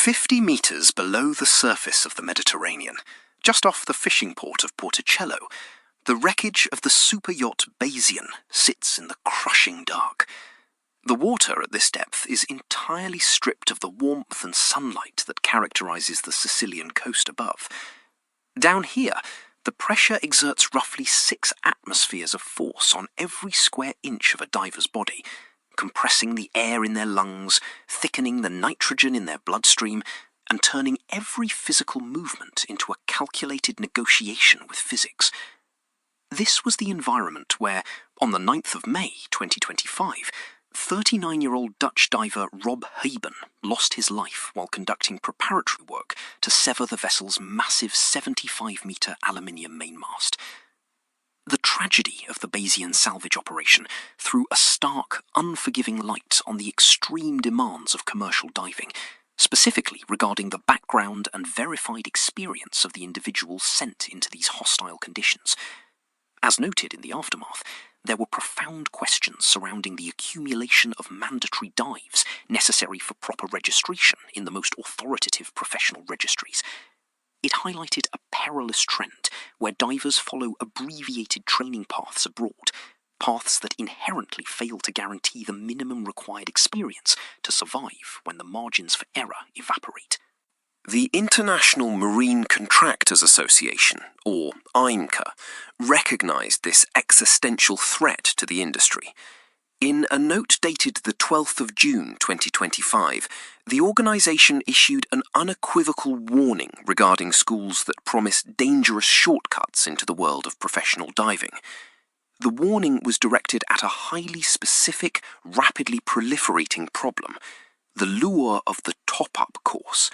50 metres below the surface of the Mediterranean, just off the fishing port of Porticello, the wreckage of the super yacht Bayesian sits in the crushing dark. The water at this depth is entirely stripped of the warmth and sunlight that characterises the Sicilian coast above. Down here, the pressure exerts roughly 6 atmospheres of force on every square inch of a diver's body, compressing the air in their lungs, thickening the nitrogen in their bloodstream, and turning every physical movement into a calculated negotiation with physics. This was the environment where, on the 9th of May 2025, 39-year-old Dutch diver Rob Haben lost his life while conducting preparatory work to sever the vessel's massive 75-metre aluminium mainmast. The tragedy of the Bayesian salvage operation threw a stark, unforgiving light on the extreme demands of commercial diving, specifically regarding the background and verified experience of the individuals sent into these hostile conditions. As noted in the aftermath, there were profound questions surrounding the accumulation of mandatory dives necessary for proper registration in the most authoritative professional registries. It highlighted a perilous trend where divers follow abbreviated training paths abroad, paths that inherently fail to guarantee the minimum required experience to survive when the margins for error evaporate. The International Marine Contractors Association, or IMCA, recognised this existential threat to the industry. In a note dated the 12th of June 2025, the organisation issued an unequivocal warning regarding schools that promise dangerous shortcuts into the world of professional diving. The warning was directed at a highly specific, rapidly proliferating problem: the lure of the top-up course.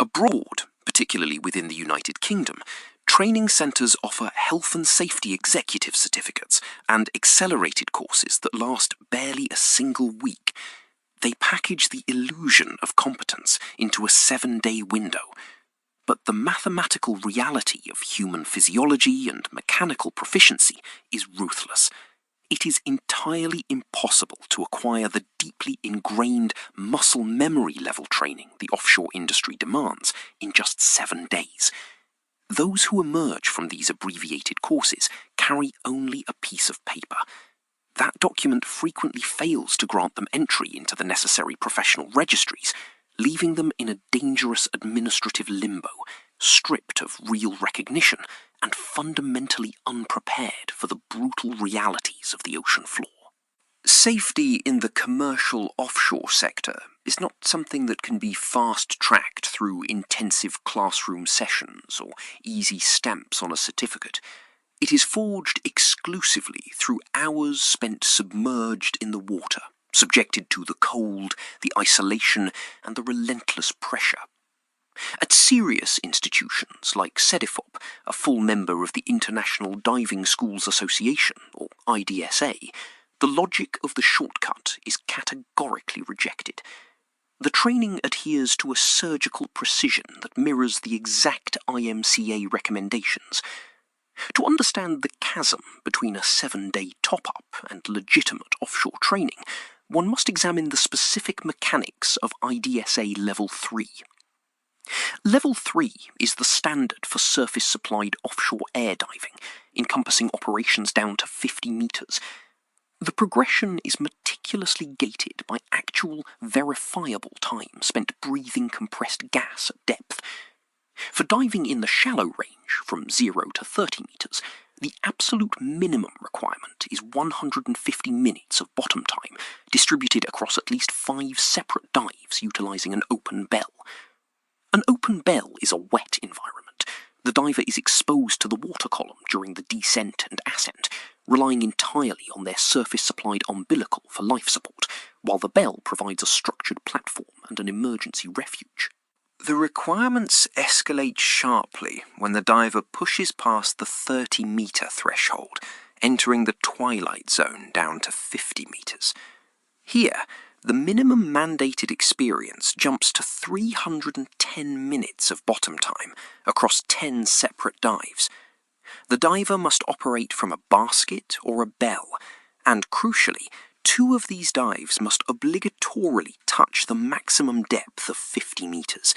Abroad, particularly within the United Kingdom, training centres offer health and safety executive certificates and accelerated courses that last barely a single week. They package the illusion of competence into a 7-day window. But the mathematical reality of human physiology and mechanical proficiency is ruthless. It is entirely impossible to acquire the deeply ingrained muscle memory level training the offshore industry demands in just 7 days. Those who emerge from these abbreviated courses carry only a piece of paper. That document frequently fails to grant them entry into the necessary professional registries, leaving them in a dangerous administrative limbo, stripped of real recognition and fundamentally unprepared for the brutal realities of the ocean floor. Safety in the commercial offshore sector is not something that can be fast-tracked through intensive classroom sessions or easy stamps on a certificate. It is forged exclusively through hours spent submerged in the water, subjected to the cold, the isolation, and the relentless pressure. At serious institutions like CEDIFOP, a full member of the International Diving Schools Association, or IDSA, the logic of the shortcut is categorically rejected. The training adheres to a surgical precision that mirrors the exact IMCA recommendations. To understand the chasm between a 7-day top-up and legitimate offshore training, one must examine the specific mechanics of IDSA Level 3. Level 3 is the standard for surface-supplied offshore air diving, encompassing operations down to 50 metres. The progression is meticulously gated by actual, verifiable time spent breathing compressed gas at depth. For diving in the shallow range, from 0 to 30 metres, the absolute minimum requirement is 150 minutes of bottom time, distributed across at least 5 separate dives utilising an open bell. An open bell is a wet environment. The diver is exposed to the water column during the descent and ascent, relying entirely on their surface-supplied umbilical for life support, while the bell provides a structured platform and an emergency refuge. The requirements escalate sharply when the diver pushes past the 30-metre threshold, entering the twilight zone down to 50 metres. Here, the minimum mandated experience jumps to 310 minutes of bottom time across 10 separate dives. The diver must operate from a basket or a bell, and crucially, 2 of these dives must obligatorily touch the maximum depth of 50 meters.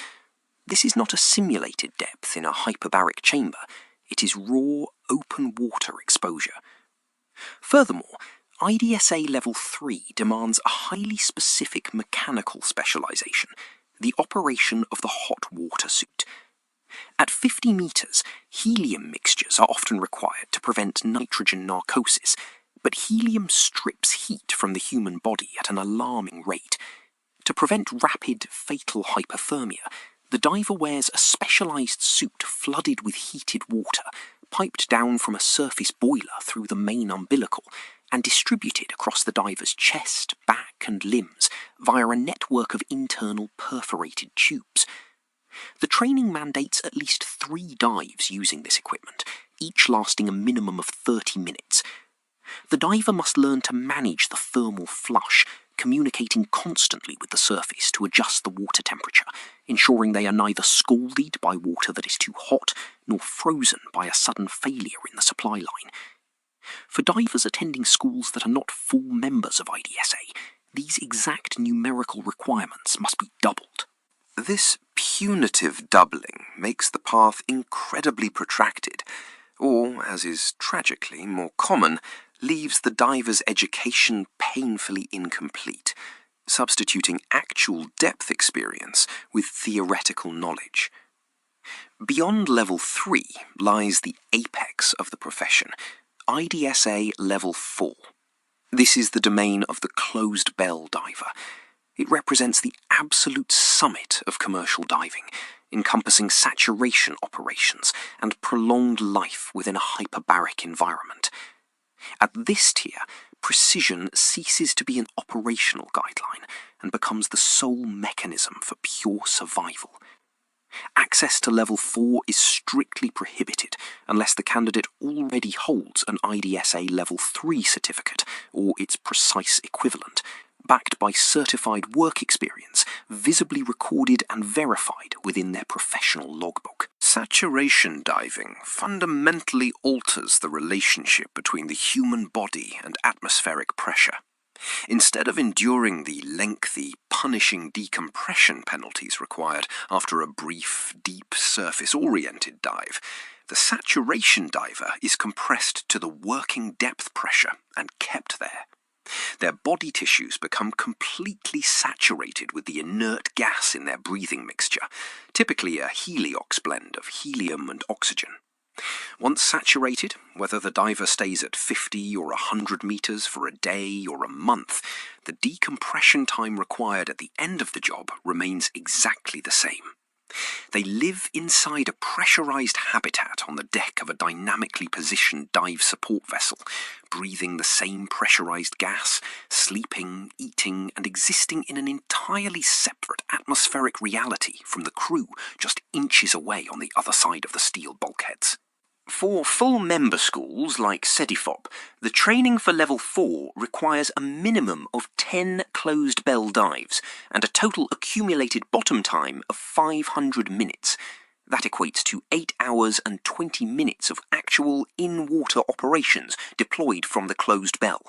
This is not a simulated depth in a hyperbaric chamber. It is raw, open water exposure. Furthermore, IDSA Level 3 demands a highly specific mechanical specialization, the operation of the hot water suit. At 50 meters, helium mixtures are often required to prevent nitrogen narcosis, but helium strips heat from the human body at an alarming rate. To prevent rapid, fatal hypothermia, the diver wears a specialized suit flooded with heated water, piped down from a surface boiler through the main umbilical, and distributed across the diver's chest, back, and limbs via a network of internal perforated tubes. The training mandates at least 3 dives using this equipment, each lasting a minimum of 30 minutes. The diver must learn to manage the thermal flush, communicating constantly with the surface to adjust the water temperature, ensuring they are neither scalded by water that is too hot, nor frozen by a sudden failure in the supply line. For divers attending schools that are not full members of IDSA, these exact numerical requirements must be doubled. This punitive doubling makes the path incredibly protracted, or, as is tragically more common, leaves the diver's education painfully incomplete, substituting actual depth experience with theoretical knowledge. Beyond Level 3 lies the apex of the profession, IDSA Level 4. This is the domain of the closed bell diver. It represents the absolute summit of commercial diving, encompassing saturation operations and prolonged life within a hyperbaric environment. At this tier, precision ceases to be an operational guideline and becomes the sole mechanism for pure survival. Access to Level 4 is strictly prohibited unless the candidate already holds an IDSA Level 3 certificate or its precise equivalent, backed by certified work experience, visibly recorded and verified within their professional logbook. Saturation diving fundamentally alters the relationship between the human body and atmospheric pressure. Instead of enduring the lengthy, punishing decompression penalties required after a brief, deep, surface-oriented dive, the saturation diver is compressed to the working depth pressure and kept there. Their body tissues become completely saturated with the inert gas in their breathing mixture, typically a heliox blend of helium and oxygen. Once saturated, whether the diver stays at 50 or 100 meters for a day or a month, the decompression time required at the end of the job remains exactly the same. They live inside a pressurized habitat on the deck of a dynamically positioned dive support vessel, breathing the same pressurized gas, sleeping, eating, and existing in an entirely separate atmospheric reality from the crew just inches away on the other side of the steel bulkheads. For full member schools like CEDIFOP, the training for Level 4 requires a minimum of 10 closed bell dives and a total accumulated bottom time of 500 minutes. That equates to 8 hours and 20 minutes of actual in-water operations deployed from the closed bell.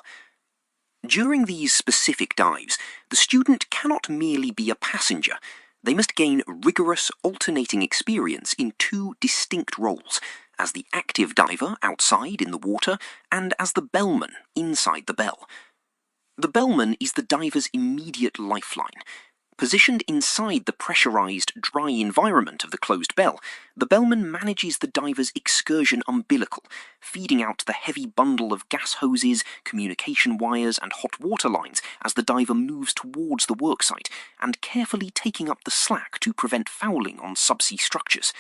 During these specific dives, the student cannot merely be a passenger. They must gain rigorous alternating experience in 2 distinct roles, as the active diver outside in the water and as the bellman inside the bell. The bellman is the diver's immediate lifeline. Positioned inside the pressurized, dry environment of the closed bell, the bellman manages the diver's excursion umbilical, feeding out the heavy bundle of gas hoses, communication wires, and hot water lines as the diver moves towards the worksite, and carefully taking up the slack to prevent fouling on subsea structures.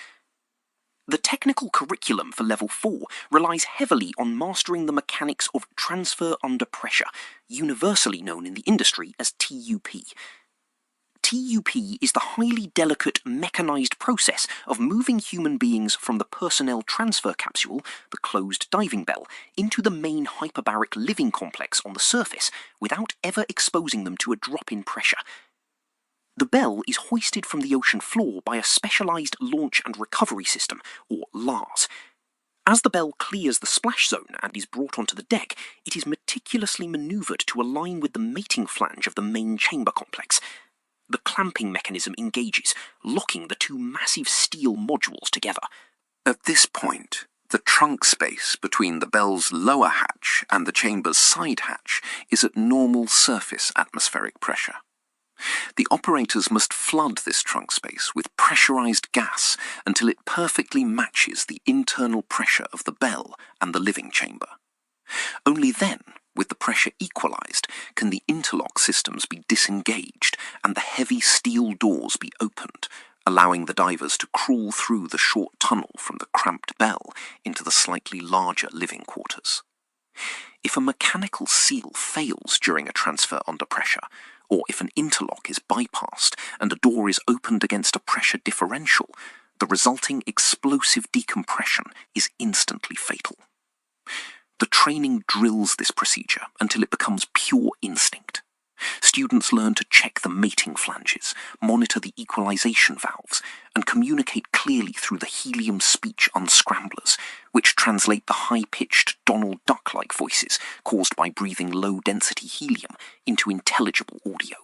The technical curriculum for Level 4 relies heavily on mastering the mechanics of transfer under pressure, universally known in the industry as TUP. TUP is the highly delicate mechanized process of moving human beings from the personnel transfer capsule, the closed diving bell, into the main hyperbaric living complex on the surface without ever exposing them to a drop in pressure. The bell is hoisted from the ocean floor by a specialized launch and recovery system, or LARS. As the bell clears the splash zone and is brought onto the deck, it is meticulously manoeuvred to align with the mating flange of the main chamber complex. The clamping mechanism engages, locking the two massive steel modules together. At this point, the trunk space between the bell's lower hatch and the chamber's side hatch is at normal surface atmospheric pressure. The operators must flood this trunk space with pressurized gas until it perfectly matches the internal pressure of the bell and the living chamber. Only then, with the pressure equalized, can the interlock systems be disengaged and the heavy steel doors be opened, allowing the divers to crawl through the short tunnel from the cramped bell into the slightly larger living quarters. If a mechanical seal fails during a transfer under pressure, or if an interlock is bypassed and a door is opened against a pressure differential, the resulting explosive decompression is instantly fatal. The training drills this procedure until it becomes pure instinct. Students learn to check the mating flanges, monitor the equalization valves, and communicate clearly through the helium speech unscramblers, which translate the high-pitched Donald Duck-like voices caused by breathing low-density helium into intelligible audio.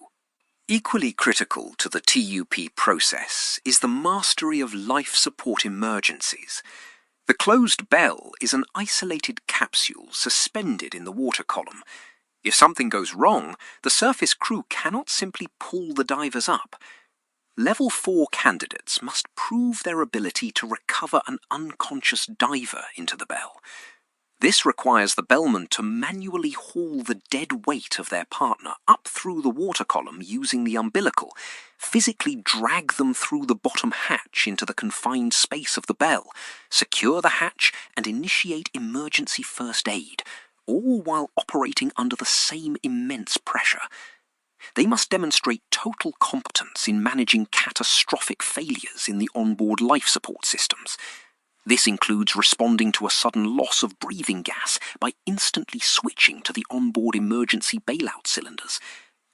Equally critical to the TUP process is the mastery of life support emergencies. The closed bell is an isolated capsule suspended in the water column. If something goes wrong, the surface crew cannot simply pull the divers up. Level 4 candidates must prove their ability to recover an unconscious diver into the bell. This requires the bellman to manually haul the dead weight of their partner up through the water column using the umbilical, physically drag them through the bottom hatch into the confined space of the bell, secure the hatch, and initiate emergency first aid, all while operating under the same immense pressure. They must demonstrate total competence in managing catastrophic failures in the onboard life support systems. This includes responding to a sudden loss of breathing gas by instantly switching to the onboard emergency bailout cylinders,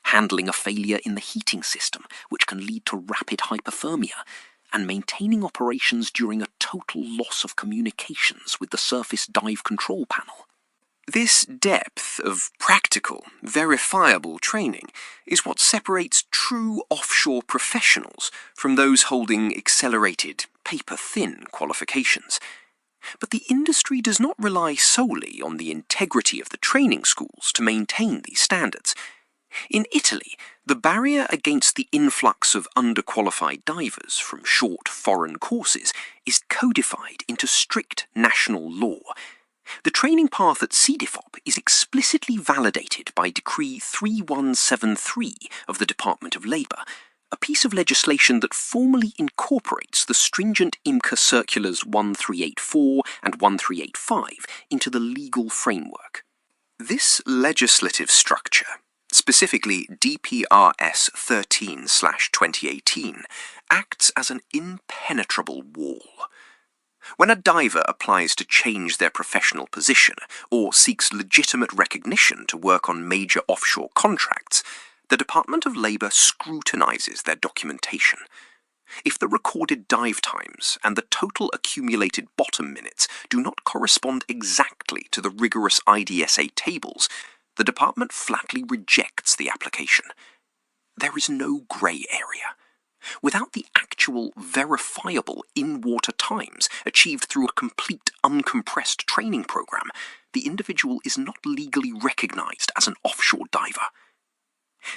handling a failure in the heating system, which can lead to rapid hypothermia, and maintaining operations during a total loss of communications with the surface dive control panel. This depth of practical, verifiable training is what separates true offshore professionals from those holding accelerated, paper-thin qualifications. But the industry does not rely solely on the integrity of the training schools to maintain these standards. In Italy, the barrier against the influx of underqualified divers from short foreign courses is codified into strict national law. The training path at CEDIFOP is explicitly validated by Decree 3173 of the Department of Labour, a piece of legislation that formally incorporates the stringent IMCA Circulars 1384 and 1385 into the legal framework. This legislative structure, specifically DPRS 13/2018, acts as an impenetrable wall. When a diver applies to change their professional position or seeks legitimate recognition to work on major offshore contracts, the Department of Labour scrutinises their documentation. If the recorded dive times and the total accumulated bottom minutes do not correspond exactly to the rigorous IDSA tables, the department flatly rejects the application. There is no grey area. Without the actual, verifiable in-water times achieved through a complete, uncompressed training program, the individual is not legally recognized as an offshore diver.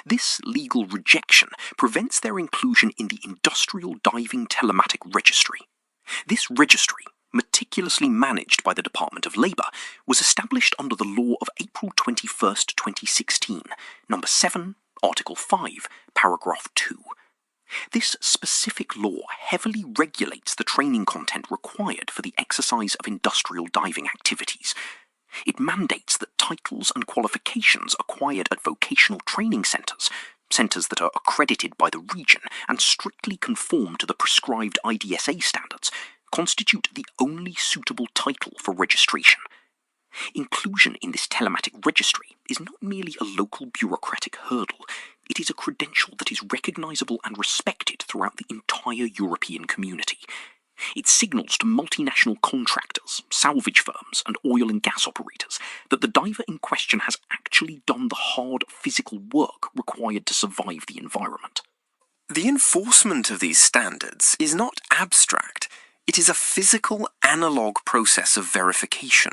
This legal rejection prevents their inclusion in the Industrial Diving Telematic Registry. This registry, meticulously managed by the Department of Labour, was established under the law of April 21, 2016, Number 7, Article 5, Paragraph 2. This specific law heavily regulates the training content required for the exercise of industrial diving activities. It mandates that titles and qualifications acquired at vocational training centres, centres that are accredited by the region and strictly conform to the prescribed IDSA standards, constitute the only suitable title for registration. Inclusion in this telematic registry is not merely a local bureaucratic hurdle, it is a credential that is recognisable and respected throughout the entire European community. It signals to multinational contractors, salvage firms, and oil and gas operators that the diver in question has actually done the hard physical work required to survive the environment. The enforcement of these standards is not abstract. It is a physical analog process of verification.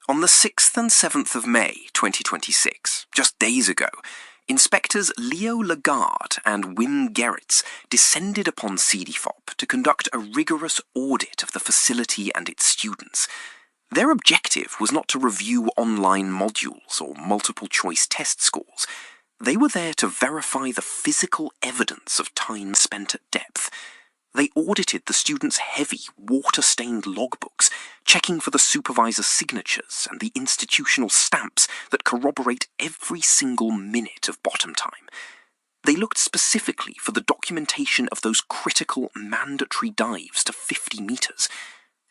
On the 6th and 7th of May 2026, just days ago, Inspectors Leo Lagarde and Wim Gerrits descended upon CEDIFOP to conduct a rigorous audit of the facility and its students. Their objective was not to review online modules or multiple-choice test scores. They were there to verify the physical evidence of time spent at depth. They audited the students' heavy, water-stained logbooks, checking for the supervisor's signatures and the institutional stamps that corroborate every single minute of bottom time. They looked specifically for the documentation of those critical mandatory dives to 50 meters.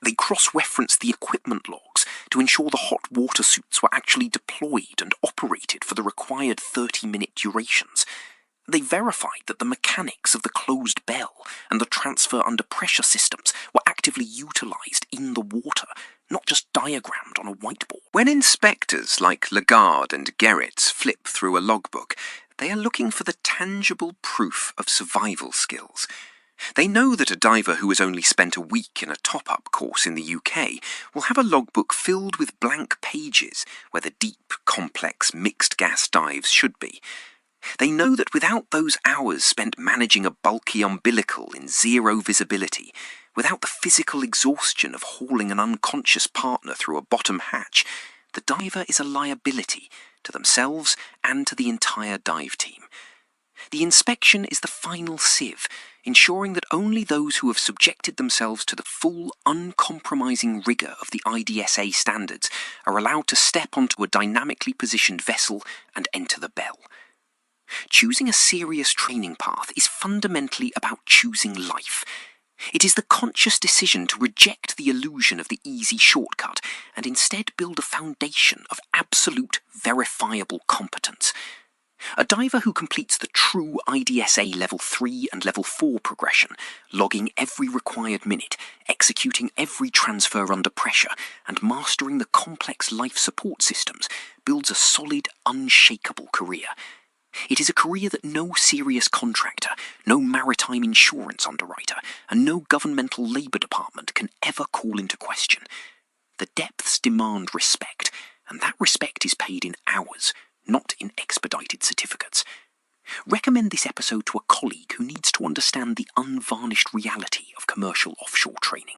They cross-referenced the equipment logs to ensure the hot water suits were actually deployed and operated for the required 30-minute durations. They verified that the mechanics of the closed bell and the transfer under pressure systems were actively utilised in the water, not just diagrammed on a whiteboard. When inspectors like Lagarde and Gerrits flip through a logbook, they are looking for the tangible proof of survival skills. They know that a diver who has only spent a week in a top-up course in the UK will have a logbook filled with blank pages where the deep, complex, mixed-gas dives should be. They know that without those hours spent managing a bulky umbilical in zero visibility, without the physical exhaustion of hauling an unconscious partner through a bottom hatch, the diver is a liability to themselves and to the entire dive team. The inspection is the final sieve, ensuring that only those who have subjected themselves to the full, uncompromising rigour of the IDSA standards are allowed to step onto a dynamically positioned vessel and enter the bell. Choosing a serious training path is fundamentally about choosing life. It is the conscious decision to reject the illusion of the easy shortcut and instead build a foundation of absolute, verifiable competence. A diver who completes the true IDSA Level 3 and Level 4 progression, logging every required minute, executing every transfer under pressure, and mastering the complex life support systems, builds a solid, unshakable career. It is a career that no serious contractor, no maritime insurance underwriter, and no governmental labour department can ever call into question. The depths demand respect, and that respect is paid in hours, not in expedited certificates. Recommend this episode to a colleague who needs to understand the unvarnished reality of commercial offshore training.